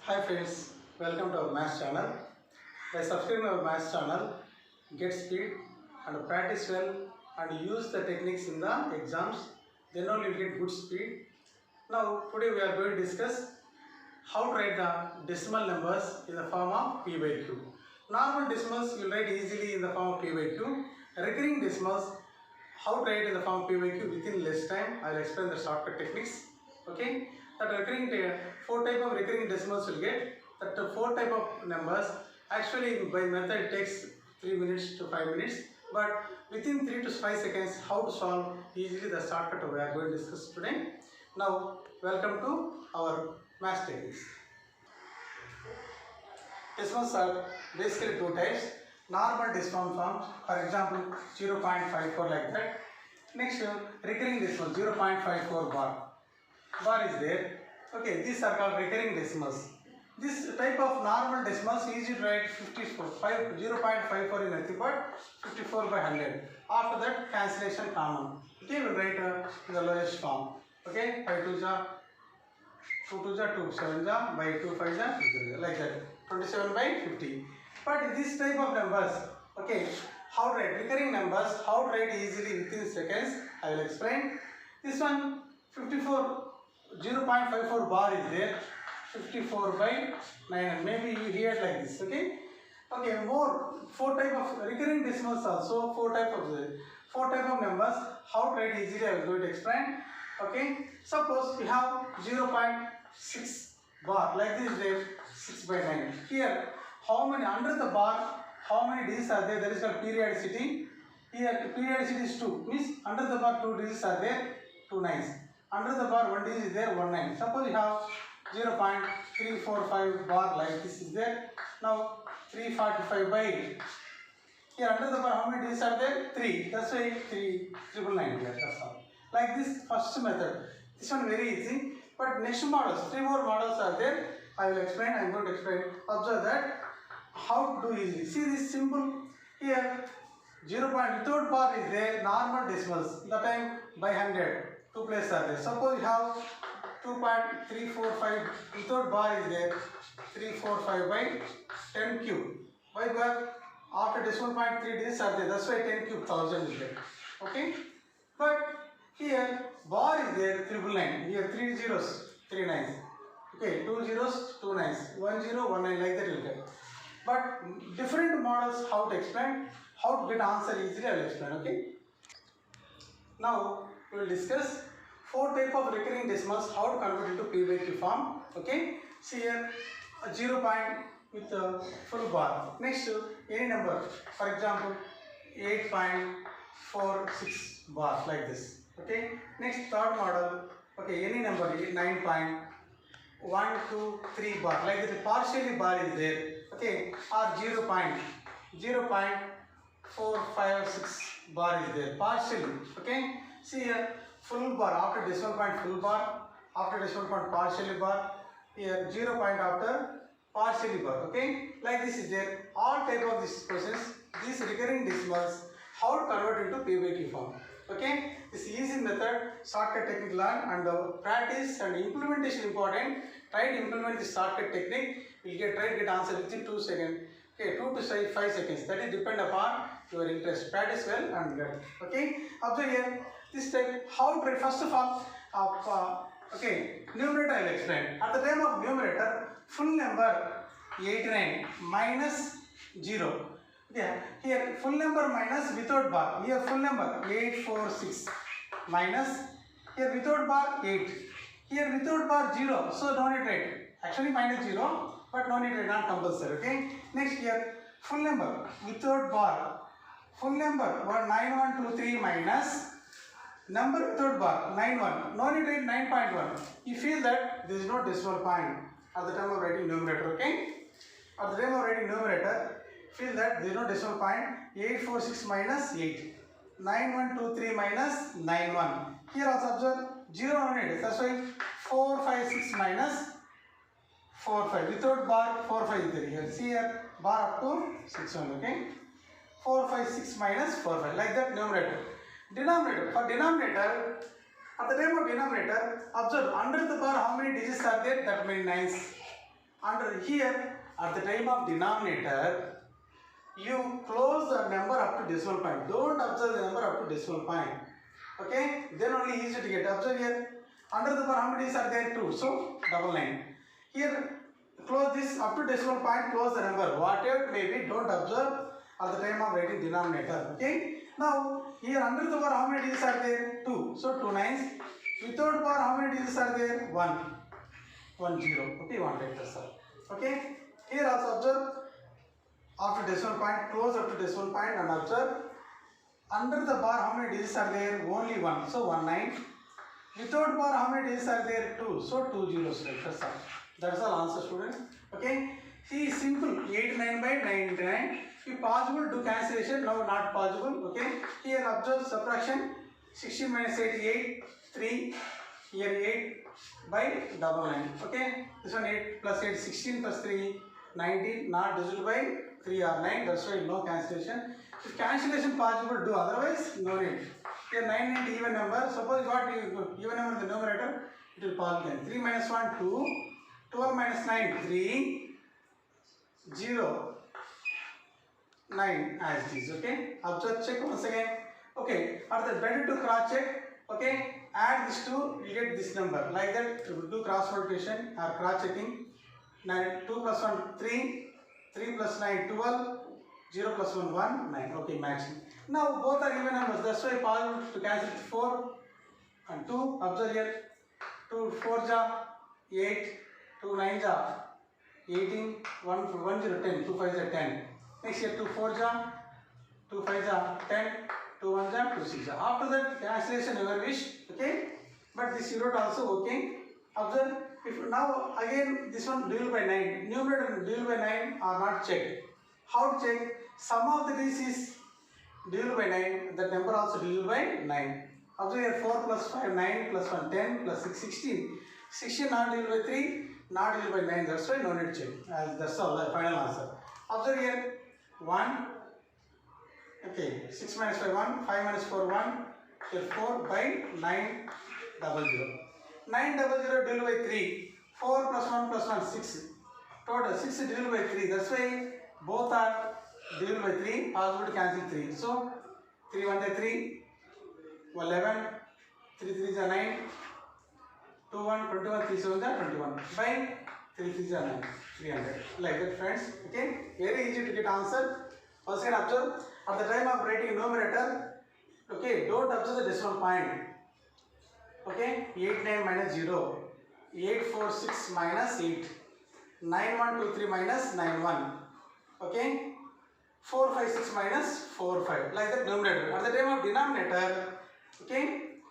Hi friends, welcome to our Maths channel. By subscribing our Maths channel, get speed and practice well and use the techniques in the exams. Then only you get good speed. Now today we are going to discuss how to write the decimal numbers in the form of P by Q. Normal decimals you will write easily in the form of P by Q. Recurring decimals, how to write in the form of P by Q within less time. I will explain the shortcut techniques. Okay, that recurring four type of recurring decimals will get. That four type of numbers actually by method it takes 3 minutes to 5 minutes, but within 3 to 5 seconds how to solve easily the shortcut we are going to discuss today. Now welcome to our math techniques. Decimals are basically two types. Normal decimal forms, for example 0.54 like that. Next recurring decimal 0.54 bar. Bar is there. Okay, these are called recurring decimals. This type of normal decimals easy to write 0.54 is nothing but 54 by 100. After that cancellation common. Okay, we will write in the lowest form. Okay, 5 2 ja 2 2 ja 2 7 ja by 2 5 ja 2 like that. 27 by 50. But this type of numbers, okay, how to write recurring numbers, how to write easily within seconds, I will explain. This one 0.54 bar is there, 54 by 9, maybe you hear like this. Okay, more four type of recurring decimals also, four type of numbers, how to write easily I will going to explain. Okay, suppose we have 0.6 bar like this there, 6 by 9. Here how many under the bar, how many digits are there? There is called periodicity. Here periodicity is 2, means under the bar 2 digits are there, 2 nines. Under the bar 1 digit is there, 1 9. Suppose you have 0.345 bar like this is there. Now 345 by 8. Here under the bar how many digits are there? 3. That's why 399 here. That's all. Like this first method. This one very easy. But next models, 3 more models are there. I will explain. I am going to explain. Observe that how to do easily. See this simple here. 0. Without bar is there. Normal decimals. That time by 100. 2 places are there. Suppose you have 2.345 without bar is there, 345 by 10 cube. Why bar? After decimal point 3 digits are there. That's why 10 cube 1000 is there. Okay. But here bar is there 999. Here 3 zeros 3 nines. Okay, 2 zeros 2 nines. 1 0 1 9 like that you will get. But different models how to explain, how to get answer easily I will explain. Okay. Now we will discuss 4 type of recurring decimals, how to convert into P by Q form. Okay, see here 0 point with a full bar. Next any number, for example 8.46 bar like this. Okay, next third model, okay, any number 9.123 bar like that. Partially bar is there. Okay, or 0.456 bar is there partially. Okay, see here full bar after decimal point full bar, after decimal point partially bar, here 0 point after partially bar. Okay, like this is there. All type of these questions, these recurring decimals, how to convert into P by Q form. Okay, this easy method, shortcut technique learn, and practice and implementation important. Try to implement this shortcut technique. You will try to get answer within 2 seconds. Okay, 2 to 5 seconds. That is depend upon your interest. Practice well and get. Okay, observe here. This type how to first of all okay, numerator I will explain. At the time of numerator, full number 89 minus 0. Yeah, here full number minus without bar. Here full number 846 minus, here without bar 8. Here without bar 0. So no need write. Actually minus 0, but no need write, not compulsory. Okay. Next here full number without bar. Full number 9123 minus number without bar 91. No need write 9.1. You feel that there is no decimal point at the time of writing numerator. Okay. At the time of writing numerator, feel that there is no decimal point. 846 minus 8. 9123 minus 91. Here also observe 0 on it. That's why 456 minus 45. Without bar 45 is there. Here see here bar up to 61. Okay. 456 minus 45. Like that numerator. Denominator. For denominator, at the time of denominator, observe under the bar how many digits are there? That many nines. under here at the time of denominator, you close the number up to decimal point. Don't observe the number up to decimal point. Okay, then only easy to get. Observe here, under the bar how many digits are there? 2, so 99. Here, close this up to decimal point, close the number. Whatever it may be, don't observe at the time of writing denominator. Okay, now here under the bar how many digits are there? 2, so 2 nines. Without bar how many digits are there? 1, 1 0. Okay, 1 right answer. Okay, here also observe after decimal point, close up to decimal point and observe under the bar how many digits are there? Only 1, so 1 9. Without bar how many digits are there? 2, so 2 zeros right. That's all answer, students. Okay, see, simple. 89 by 99. If possible, do cancellation. No, not possible. Okay, here observe subtraction. 16 minus 88, 3. Here 8 by 99. Okay, this one 8 plus 8, 16 plus 3, 19. Not divisible by 3 or 9. That's why no cancellation. If cancellation possible, do. Otherwise, no need. Here 9 and even number. Suppose what even number in the numerator, it will pass again. 3 minus 1, 2. 12 minus 9, 3. 0. 9 as it is. Okay. Observe, check once again. Okay. Are the better to cross check? Okay. Add this 2, you get this number. Like that, do cross multiplication or cross checking. 9, 2 plus 1, 3. 3 plus 9, 12. 0 plus 1, 1, 9. Okay, matching. Now both are even numbers. That's why possible to cancel 4 and 2. Observe here. 2 4 ja 8. 2 9 ja 18. 1 0 10. 2 5 ja 10. Next here 2 4 ja 2 5 ja 10. 2 1 ja 2 6 ja. After that cancellation your wish. Okay. But this you wrote also okay. Observe. If now again this one divided by 9. Numerator and divided by 9 are not checked. How to check? Sum of the digits is divided by 9. That number also divided by 9. Observe here 4 plus 5 9 plus 1 10 plus 6 16. 16 not divided by 3, not divided by 9. That's why no need to check. That's all the final answer. Observe here 1. Okay, 6 minus 5 1, 5 minus 4 1. Here 4 by 9 00. 9 00 divided by 3. 4 plus 1 plus 1 6. Total 6 divided by 3. That's why both are divided by 3. Possible to cancel 3. So 3 1 3. 11. 3 3 is 9. 2 1 21. 3 7 is 21. By 3 3 is 9. 300. Like that, friends. Okay. Very easy to get answer. Once again observe. At the time of writing numerator, okay, don't observe the decimal point. Okay, 89 minus 0, 846 minus 8, 9123 minus 91. Okay, 456 minus 45. Like that numerator. At the time of denominator, okay,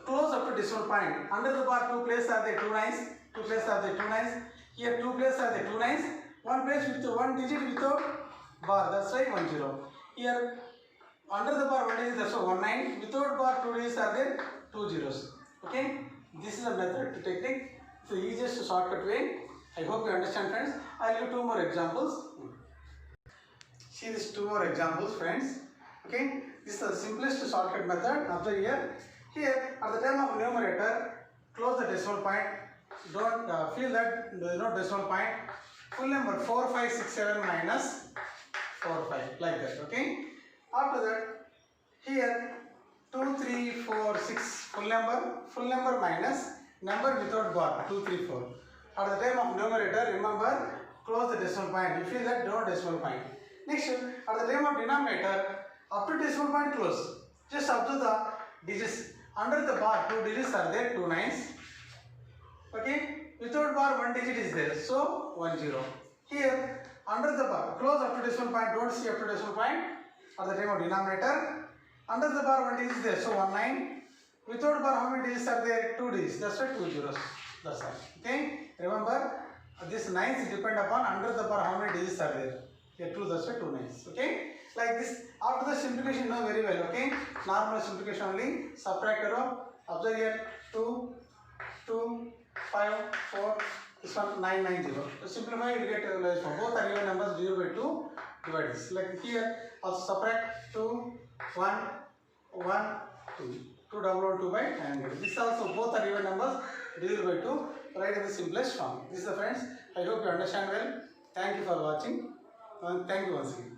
close up to decimal point. Under the bar, 2 places are there 2 nines. 2 places are there 2 nines. Here 2 places are there 2 nines. 1 place with 1 digit without bar. That's why 10. Here under the bar 1 digit, that's why 19. Without bar 2 digits are there 2 zeros. Okay, this is a method to technique. It's the easiest shortcut way. I hope you understand, friends. I'll give 2 more examples. See these 2 more examples, friends. Okay, this is the simplest shortcut method. Observe here. Here at the time of numerator, close the decimal point. Don't feel that there is no decimal point. Full number 4 5 6 7 minus 4 5, like that. Okay. After that, here 2 3 4 6 full number minus number without bar 2 3 4. At the time of numerator, remember, close the decimal point. You feel that no decimal point. Next, at the time of denominator, up to decimal point close. Just observe the digits. Under the bar 2 digits are there, 2 nines. Okay, without bar 1 digit is there, so 10. Here under the bar, close up to decimal point. Don't see up to decimal point. At the time of denominator, under the bar 1 digit is there, so 19. Without bar how many digits are there? 2 digits. That's why 2 zeros. That's all. Okay. Remember, this 9s depend upon under the bar how many digits are there. Here 2. That's why 2 9s. Okay. Like this. After the simplification, know very well. Okay. Normal simplification only. Subtract arrow. Observe here 2, 2, 5, 4. This one 9 9 0. To simplify, you get both are even numbers 0 by 2. Divide this. Like here, also subtract 2, 1, 1, 2. 2 double 2 by 900. This also both are even numbers divided by 2. write in the simplest form. This is the friends. I hope you understand well. Thank you for watching. Thank you once again.